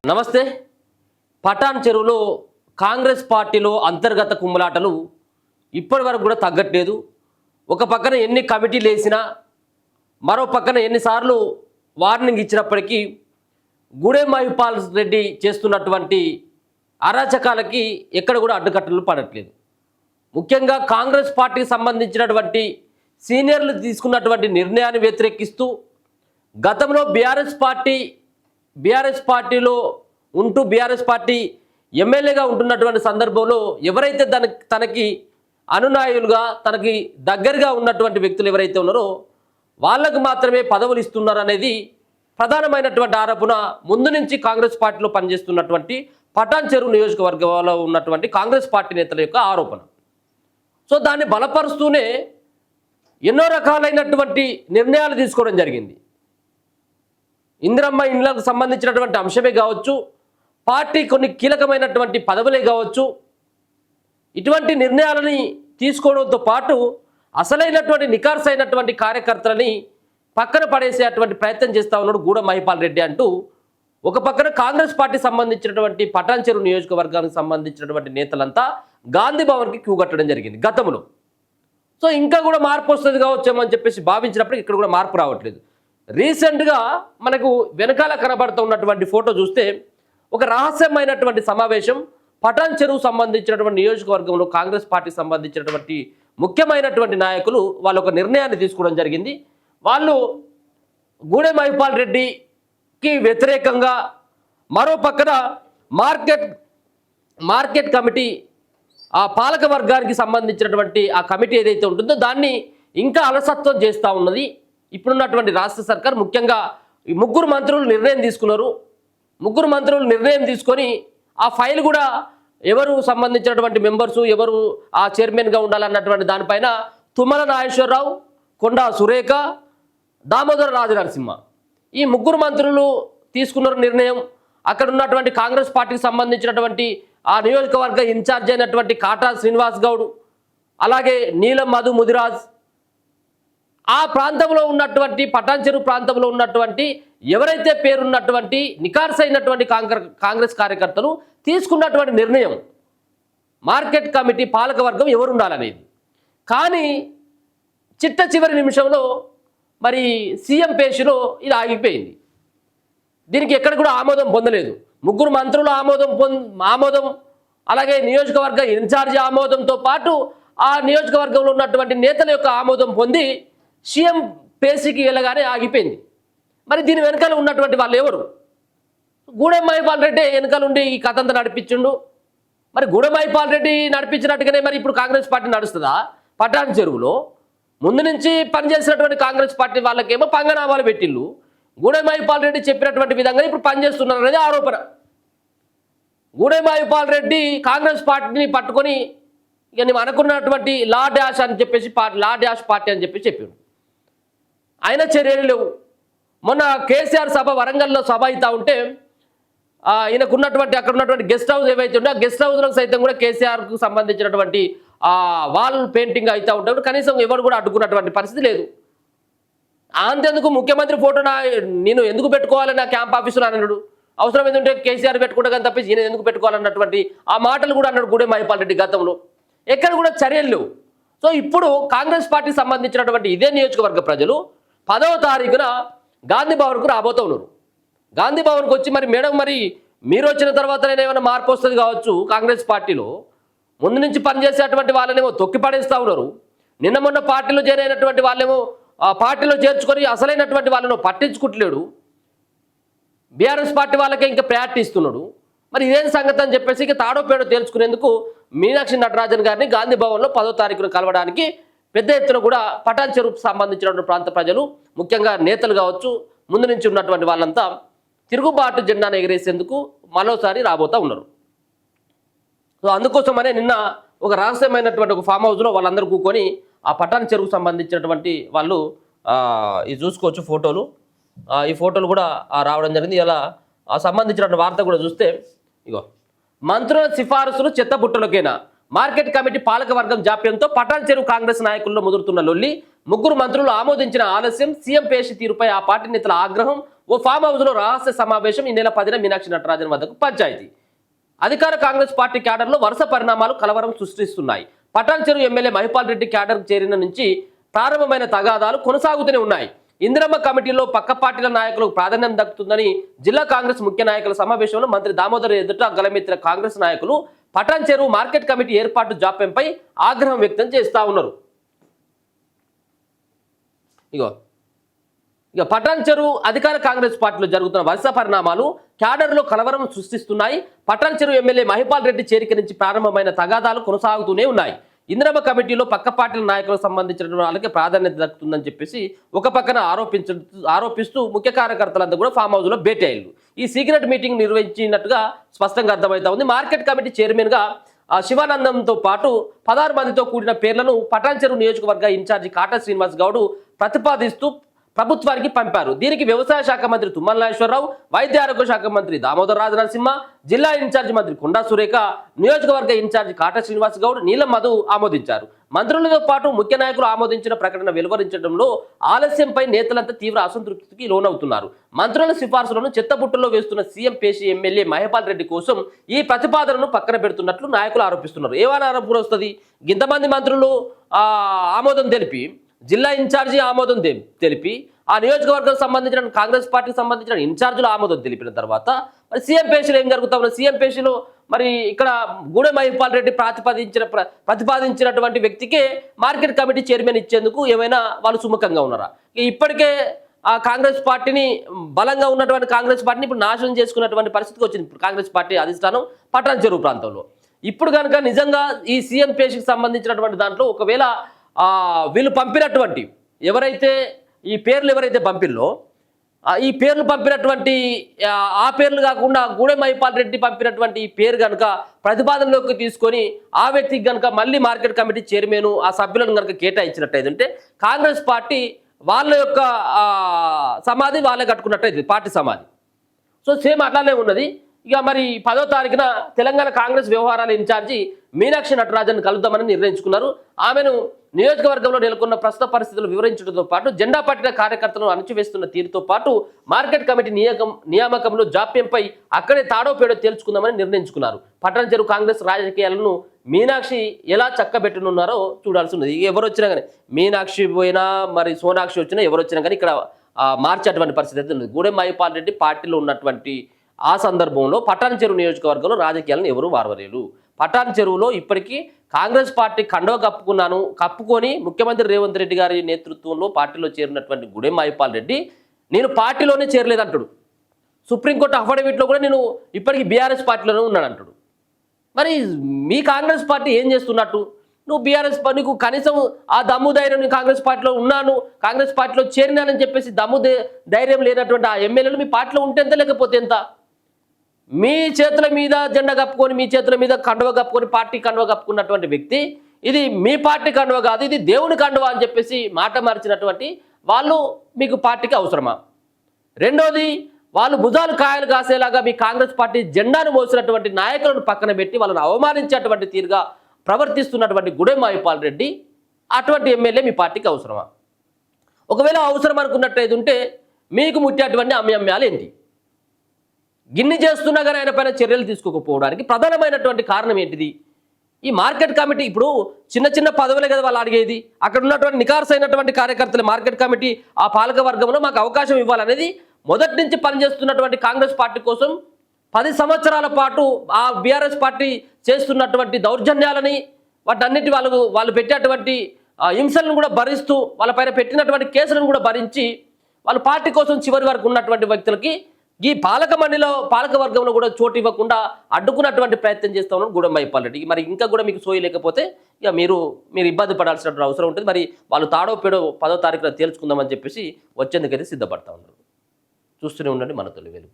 నమస్తే. పటాన్ చెరువులో కాంగ్రెస్ పార్టీలో అంతర్గత కుమ్మలాటలు ఇప్పటి వరకు కూడా తగ్గట్లేదు. ఒక పక్కన ఎన్ని కమిటీలు వేసినా, మరో పక్కన ఎన్నిసార్లు వార్నింగ్ ఇచ్చినప్పటికీ గూడెం మహిపాల్ రెడ్డి చేస్తున్నటువంటి అరాచకాలకి ఎక్కడ కూడా అడ్డుకట్టలు పడట్లేదు. ముఖ్యంగా కాంగ్రెస్ పార్టీకి సంబంధించినటువంటి సీనియర్లు తీసుకున్నటువంటి నిర్ణయాన్ని వ్యతిరేకిస్తూ గతంలో బీఆర్ఎస్ పార్టీలో ఉంటూ బీఆర్ఎస్ పార్టీ ఎమ్మెల్యేగా ఉంటున్నటువంటి సందర్భంలో ఎవరైతే తనకి అనునాయులుగా తనకి దగ్గరగా ఉన్నటువంటి వ్యక్తులు ఎవరైతే ఉన్నారో వాళ్ళకు మాత్రమే పదవులు ఇస్తున్నారు అనేది ప్రధానమైనటువంటి ఆరోపణ ముందు నుంచి కాంగ్రెస్ పార్టీలో పనిచేస్తున్నటువంటి పటాన్ చెరువు నియోజకవర్గంలో ఉన్నటువంటి కాంగ్రెస్ పార్టీ నేతల యొక్క ఆరోపణ. సో దాన్ని బలపరుస్తూనే ఎన్నో రకాలైనటువంటి నిర్ణయాలు తీసుకోవడం జరిగింది. ఇందిరమ్మ ఇండ్లకు సంబంధించినటువంటి అంశమే కావచ్చు, పార్టీ కొన్ని కీలకమైనటువంటి పదవులే కావచ్చు, ఇటువంటి నిర్ణయాలని తీసుకోవడంతో పాటు అసలైనటువంటి నికార్సైనటువంటి కార్యకర్తలని పక్కన పడేసేటువంటి ప్రయత్నం చేస్తూ ఉన్నాడు గూడెం మహిపాల్ రెడ్డి అంటూ ఒక పక్కన కాంగ్రెస్ పార్టీ సంబంధించినటువంటి పటాన్ చెరువు నియోజకవర్గానికి సంబంధించినటువంటి నేతలంతా గాంధీ భవన్కి క్యూ కట్టడం జరిగింది గతంలో. సో ఇంకా కూడా మార్పు వస్తుంది కావచ్చేమో అని చెప్పేసి భావించినప్పుడు ఇక్కడ కూడా మార్పు రావట్లేదు. రీసెంట్గా మనకు వెనకాల కనబడుతూ ఉన్నటువంటి ఫోటో చూస్తే ఒక రహస్యమైనటువంటి సమావేశం పటాన్ చెరువు సంబంధించినటువంటి నియోజకవర్గంలో కాంగ్రెస్ పార్టీకి సంబంధించినటువంటి ముఖ్యమైనటువంటి నాయకులు వాళ్ళు ఒక నిర్ణయాన్ని తీసుకోవడం జరిగింది. వాళ్ళు గూడెం మహిపాల్ రెడ్డికి వ్యతిరేకంగా మరో పక్కన మార్కెట్ కమిటీ ఆ పాలక వర్గానికి సంబంధించినటువంటి ఆ కమిటీ ఏదైతే ఉంటుందో దాన్ని ఇంకా అలసత్వం చేస్తూ ఉన్నది ఇప్పుడున్నటువంటి రాష్ట్ర సర్కార్. ముఖ్యంగా ఈ ముగ్గురు మంత్రులు నిర్ణయం తీసుకున్నారు. ముగ్గురు మంత్రులు నిర్ణయం తీసుకొని ఆ ఫైల్ కూడా ఎవరు సంబంధించినటువంటి మెంబర్సు, ఎవరు ఆ చైర్మన్గా ఉండాలన్నటువంటి దానిపైన తుమ్మల నాగేశ్వరరావు, కొండా సురేఖ, దామోదర రాజనరసింహ ఈ ముగ్గురు మంత్రులు తీసుకున్నారు నిర్ణయం. అక్కడ ఉన్నటువంటి కాంగ్రెస్ పార్టీకి సంబంధించినటువంటి ఆ నియోజకవర్గ ఇన్ఛార్జ్ అయినటువంటి కాటా శ్రీనివాస్ గౌడ్, అలాగే నీలం మధు ముదిరాజ్, ఆ ప్రాంతంలో ఉన్నటువంటి పటాన్ చెరువు ప్రాంతంలో ఉన్నటువంటి ఎవరైతే పేరున్నటువంటి నికార్సైనటువంటి కాంగ్రెస్ కార్యకర్తలు తీసుకున్నటువంటి నిర్ణయం మార్కెట్ కమిటీ పాలకవర్గం ఎవరు ఉండాలనేది. కానీ చిట్ట చివరి నిమిషంలో మరి సీఎం పేషిలో ఇది ఆగిపోయింది. దీనికి ఎక్కడ కూడా ఆమోదం పొందలేదు. ముగ్గురు మంత్రులు ఆమోదం అలాగే నియోజకవర్గ ఇన్ఛార్జి ఆమోదంతో పాటు ఆ నియోజకవర్గంలో ఉన్నటువంటి నేతల యొక్క ఆమోదం పొంది సీఎం పేషికి వెళ్ళగానే ఆగిపోయింది. మరి దీని వెనకాల ఉన్నటువంటి వాళ్ళు ఎవరు? గూడెం మహిపాల్ రెడ్డి వెనకాల ఉండి ఈ కథ అంతా నడిపించిండు. మరి గూడెం మహిపాల్ రెడ్డి నడిపించినట్టుగానే మరి ఇప్పుడు కాంగ్రెస్ పార్టీ నడుస్తుందా? పటాన్ చెరువులో ముందు నుంచి పనిచేసినటువంటి కాంగ్రెస్ పార్టీ వాళ్ళకేమో పంగనామాలు పెట్టిళ్ళు, గూడెం మహిపాల్ రెడ్డి చెప్పినటువంటి విధంగా ఇప్పుడు పనిచేస్తున్నారు అనేది ఆరోపణ. గూడెం మహిపాల్ రెడ్డి కాంగ్రెస్ పార్టీని పట్టుకొని ఇక నేను అనుకున్నటువంటి లా డాష్ అని చెప్పేసి లా డాష్ పార్టీ అని చెప్పి చెప్పాడు. ఆయన చర్యలు లేవు. మొన్న కేసీఆర్ సభ వరంగల్లో సభ అవుతా ఉంటే ఈయనకున్నటువంటి అక్కడ ఉన్నటువంటి గెస్ట్ హౌస్ ఏవైతే ఉంటే ఆ గెస్ట్ హౌస్లకు సైతం కూడా కేసీఆర్కు సంబంధించినటువంటి వాల్ పెయింటింగ్ అవుతూ ఉంటాడు. కనీసం ఎవరు కూడా అడ్డుకున్నటువంటి పరిస్థితి లేదు. అంతేందుకు ముఖ్యమంత్రి ఫోటో నేను ఎందుకు పెట్టుకోవాలి నా క్యాంప్ ఆఫీసులో అన్నాడు. అవసరం ఏంటంటే కేసీఆర్ పెట్టుకుంటా కానీ తప్పేసి ఈయన ఎందుకు పెట్టుకోవాలన్నటువంటి ఆ మాటలు కూడా అన్నాడు గూడెం మహిపాల్ రెడ్డి గతంలో. ఎక్కడ కూడా చర్యలు లేవు. సో ఇప్పుడు కాంగ్రెస్ పార్టీకి సంబంధించినటువంటి ఇదే నియోజకవర్గ ప్రజలు 10వ తారీఖున గాంధీ భవన్కు రాబోతూ ఉన్నారు. గాంధీ భవన్కి వచ్చి మేడం మీరు వచ్చిన తర్వాత ఏమైనా మార్పు వస్తుంది కావచ్చు. కాంగ్రెస్ పార్టీలో ముందు నుంచి పనిచేసేటువంటి వాళ్ళనేమో తొక్కి పడేస్తూ ఉన్నారు. నిన్న మొన్న పార్టీలో జాయిన్ అయినటువంటి వాళ్ళేమో ఆ పార్టీలో చేర్చుకొని అసలైనటువంటి వాళ్ళను పట్టించుకుంటలేడు. బీఆర్ఎస్ పార్టీ వాళ్ళకే ఇంకా ప్రయారిటీ ఇస్తున్నాడు. మరి ఇదేం సంగతి అని చెప్పేసి ఇక తాడో పేడో తేల్చుకునేందుకు మీనాక్షి నటరాజన్ గారిని గాంధీ భవన్లో 10వ తారీఖున కలవడానికి పెద్ద ఎత్తున కూడా పటాన్ చెరువుకు సంబంధించినటువంటి ప్రాంత ప్రజలు, ముఖ్యంగా నేతలు కావచ్చు, ముందు నుంచి ఉన్నటువంటి వాళ్ళంతా తిరుగుబాటు జెండాను ఎగరేసేందుకు మరోసారి రాబోతూ ఉన్నారు. సో అందుకోసమనే నిన్న ఒక రహస్యమైనటువంటి ఒక ఫామ్ హౌస్లో వాళ్ళందరూ కూకొని ఆ పటాన్ చెరువుకు సంబంధించినటువంటి వాళ్ళు ఇది చూసుకోవచ్చు ఫోటోలు. ఈ ఫోటోలు కూడా రావడం జరిగింది. ఇలా ఆ సంబంధించినటువంటి వార్త కూడా చూస్తే ఇగో మంత్రుల సిఫారసులు చెత్తబుట్టలకేనా, మార్కెట్ కమిటీ పాలకవర్గం జాప్యంతో పటాన్ చెరువు కాంగ్రెస్ నాయకుల్లో ముదురుతున్న లొల్లి, ముగ్గురు మంత్రులు ఆమోదించిన ఆలస్యం, సీఎం పేషి తీరుపై ఆ పార్టీ నేతల ఆగ్రహం, ఓ ఫామ్ హౌస్లో రహస్య సమావేశం ఈ నెల 10న మీనాక్షి నటరాజన్ వద్దకు పంచాయతీ. అధికార కాంగ్రెస్ పార్టీ క్యాడర్లో వరుస పరిణామాలు కలవరం సృష్టిస్తున్నాయి. పటాన్ చెరువు ఎమ్మెల్యే మహిపాల్ రెడ్డి క్యాడర్ చేరిన నుంచి ప్రారంభమైన తగాదాలు కొనసాగుతూనే ఉన్నాయి. ఇందిరమ్మ కమిటీలో పక్క పార్టీల నాయకులకు ప్రాధాన్యం దక్కుతుందని జిల్లా కాంగ్రెస్ ముఖ్య నాయకుల సమావేశంలో మంత్రి దామోదర్ ఎదుట గలమెత్తిన కాంగ్రెస్ నాయకులు పటాన్ చెరువు మార్కెట్ కమిటీ ఏర్పాటు జాప్యంపై ఆగ్రహం వ్యక్తం చేస్తూ ఉన్నారు. ఇక పటాన్ చెరువు అధికార కాంగ్రెస్ పార్టీలో జరుగుతున్న వరుస పరిణామాలు క్యాడర్లో కలవరం సృష్టిస్తున్నాయి. పటాన్ చెరువు ఎమ్మెల్యే మహిపాల్ రెడ్డి చేరిక నుంచి ప్రారంభమైన తగాదాలు కొనసాగుతూనే ఉన్నాయి. ఇందిరమ్మ కమిటీలో పక్క పార్టీల నాయకులకు సంబంధించిన వాళ్ళకి ప్రాధాన్యత దక్కుతుందని చెప్పేసి ఒక పక్కన ఆరోపిస్తూ ముఖ్య కార్యకర్తలంతా కూడా ఫామ్ హౌస్లో భేటీ అయ్యారు. ఈ సీక్రెట్ మీటింగ్ నిర్వహించినట్టుగా స్పష్టంగా అర్థమవుతా ఉంది. మార్కెట్ కమిటీ చైర్మన్గా శివానందంతో పాటు 16 మందితో కూడిన పేర్లను పటాన్ చెరువు నియోజకవర్గ ఇన్ఛార్జి కాటా శ్రీనివాస్ గౌడ్ ప్రతిపాదిస్తూ ప్రభుత్వానికి పంపారు. దీనికి వ్యవసాయ శాఖ మంత్రి తుమ్మల నాగేశ్వరరావు, వైద్య ఆరోగ్య శాఖ మంత్రి దామోదర్ రాజనరసింహ, జిల్లా ఇన్ఛార్జి మంత్రి కొండా సురేఖ, నియోజకవర్గ ఇన్ఛార్జి కాటా శ్రీనివాస్ గౌడ్, నీలం మధు ఆమోదించారు. మంత్రులతో పాటు ముఖ్య నాయకులు ఆమోదించిన ప్రకటన వెలువరించడంలో ఆలస్యంపై నేతలంతా తీవ్ర అసంతృప్తికి లోనవుతున్నారు. మంత్రుల సిఫార్సులను చెత్తబుట్టలో వేస్తున్న సీఎం పేషి ఎమ్మెల్యే మహిపాల్ రెడ్డి కోసం ఈ ప్రతిపాదనను పక్కన పెడుతున్నట్లు నాయకులు ఆరోపిస్తున్నారు. ఏమైనా ఆరోపణ వస్తుంది? ఇంతమంది మంత్రులు ఆమోదం తెలిపి, జిల్లా ఇన్ఛార్జి ఆమోదం తెలిపి, ఆ నియోజకవర్గం సంబంధించిన కాంగ్రెస్ పార్టీకి సంబంధించిన ఇన్ఛార్జీలు ఆమోదం తెలిపిన తర్వాత మరి సీఎం పేషీలో ఏం జరుగుతా ఉన్నా? సీఎం పేషీలో మరి ఇక్కడ గూడెం మహిపాల్ రెడ్డి ప్రతిపాదించినటువంటి వ్యక్తికే మార్కెట్ కమిటీ చైర్మన్ ఇచ్చేందుకు ఏమైనా వాళ్ళు సుముఖంగా ఉన్నారా? ఇప్పటికే ఆ కాంగ్రెస్ పార్టీని బలంగా ఉన్నటువంటి కాంగ్రెస్ పార్టీని ఇప్పుడు నాశనం చేసుకున్నటువంటి పరిస్థితికి వచ్చింది కాంగ్రెస్ పార్టీ అధిష్టానం పటాన్ చెరువు ప్రాంతంలో. ఇప్పుడు కనుక నిజంగా ఈ సీఎం పేషీకి సంబంధించినటువంటి దాంట్లో ఒకవేళ వీళ్ళు పంపినటువంటి ఎవరైతే ఈ పేర్లు ఎవరైతే పంపిల్లో ఈ పేర్లు పంపినటువంటి ఆ పేర్లు కాకుండా గూడెం మహిపాల్ రెడ్డి పంపినటువంటి ఈ పేరు కనుక ప్రతిపాదనలోకి తీసుకొని ఆ వ్యక్తికి కనుక మళ్ళీ మార్కెట్ కమిటీ చైర్మన్ ఆ సభ్యులను కనుక కేటాయించినట్టయితే కాంగ్రెస్ పార్టీ వాళ్ళ యొక్క సమాధి వాళ్ళే కట్టుకున్నట్టయితే పార్టీ సమాధి. సో సేమ్ అట్లానే ఉన్నది. ఇక మరి 10వ తారీఖున తెలంగాణ కాంగ్రెస్ వ్యవహారాల ఇన్ఛార్జి మీనాక్షి నటరాజన్ కలుద్దామని నిర్ణయించుకున్నారు. ఆమెను నియోజకవర్గంలో నెలకొన్న ప్రస్తుత పరిస్థితులు వివరించడంతో పాటు జెండా పట్టిన కార్యకర్తలను అణచివేస్తున్న తీరుతో పాటు మార్కెట్ కమిటీ నియామకంలో జాప్యంపై అక్కడే తాడో పేడో తేల్చుకుందామని నిర్ణయించుకున్నారు. పటాన్ చెరువు కాంగ్రెస్ రాజకీయాలను మీనాక్షి ఎలా చక్కబెట్టనున్నారో చూడాల్సి ఉన్నది. ఎవరు వచ్చినా కానీ మీనాక్షి పోయినా మరి సోనాక్షి వచ్చినా ఎవరు వచ్చినా కానీ ఇక్కడ మార్చేటువంటి పరిస్థితి అయితే ఉంది. గూడెం మహిపాల్ రెడ్డి పార్టీలో ఉన్నటువంటి ఆ సందర్భంలో పటాన్ చెరువు నియోజకవర్గంలో రాజకీయాలను ఎవరు వారవలేరు. పటాన్ చెరువులో ఇప్పటికీ కాంగ్రెస్ పార్టీ కండవ కప్పుకొని ముఖ్యమంత్రి రేవంత్ రెడ్డి గారి నేతృత్వంలో పార్టీలో చేరినటువంటి గూడెం మహిపాల్ రెడ్డి నేను పార్టీలోనే చేరలేదంటాడు. సుప్రీంకోర్టు అఫిడవిట్లో కూడా నేను ఇప్పటికీ బీఆర్ఎస్ పార్టీలోనే ఉన్నానంటాడు. మరి మీ కాంగ్రెస్ పార్టీ ఏం చేస్తున్నట్టు? నువ్వు బీఆర్ఎస్ నీకు కనీసం ఆ దమ్ము ధైర్యం నేను కాంగ్రెస్ పార్టీలో ఉన్నాను, కాంగ్రెస్ పార్టీలో చేరినానని చెప్పేసి దమ్ము ధైర్యం లేనటువంటి ఆ ఎమ్మెల్యేలు మీ పార్టీలో ఉంటే ఎంత లేకపోతే ఎంత? మీ చేతుల మీద జెండా కప్పుకొని మీ చేతుల మీద కండువ కప్పుకొని పార్టీ కండువ కప్పుకున్నటువంటి వ్యక్తి ఇది మీ పార్టీ కండువ కాదు, ఇది దేవుని కండువ అని చెప్పేసి మాట మార్చినటువంటి వాళ్ళు మీకు పార్టీకి అవసరమా? రెండోది, వాళ్ళు భుజాలు కాయలు కాసేలాగా మీ కాంగ్రెస్ పార్టీ జెండాను మోసినటువంటి నాయకులను పక్కన పెట్టి వాళ్ళని అవమానించేటువంటి తీరుగా ప్రవర్తిస్తున్నటువంటి గూడెం మహిపాల్ రెడ్డి అటువంటి ఎమ్మెల్యే మీ పార్టీకి అవసరమా? ఒకవేళ అవసరం అనుకున్నట్టయితే ఉంటే మీకు ముట్టేటువంటి అమ్యాలు ఏంటి? గిన్ని చేస్తున్నా కానీ ఆయన పైన చర్యలు తీసుకోకపోవడానికి ప్రధానమైనటువంటి కారణం ఏంటిది? ఈ మార్కెట్ కమిటీ ఇప్పుడు చిన్న చిన్న పదవులే కదా వాళ్ళు అడిగేది. అక్కడ ఉన్నటువంటి నికార్స్ అయినటువంటి కార్యకర్తలు మార్కెట్ కమిటీ ఆ పాలక వర్గంలో మాకు అవకాశం ఇవ్వాలనేది మొదటి నుంచి పనిచేస్తున్నటువంటి కాంగ్రెస్ పార్టీ కోసం 10 సంవత్సరాల పాటు ఆ బీఆర్ఎస్ పార్టీ చేస్తున్నటువంటి దౌర్జన్యాలని వాటన్నిటి వాళ్ళు పెట్టేటువంటి హింసలను కూడా భరిస్తూ వాళ్ళపైన పెట్టినటువంటి కేసులను కూడా భరించి వాళ్ళ పార్టీ కోసం చివరి వరకు ఉన్నటువంటి వ్యక్తులకి ఈ పాలక వర్గంలో కూడా చోటు ఇవ్వకుండా అడ్డుకున్నటువంటి ప్రయత్నం చేస్తా ఉన్నాడు గూడెం మహిపాల్ రెడ్డి. మరి ఇంకా కూడా మీకు సోయి లేకపోతే ఇక మీరు ఇబ్బంది పడాల్సిన అవసరం ఉంటుంది. మరి వాళ్ళు తాడో పేడో 10వ తారీఖున తేల్చుకుందామని చెప్పేసి వచ్చేందుకైతే సిద్ధపడతా ఉన్నారు. చూస్తూనే ఉండండి మన తొలి వెలుగు.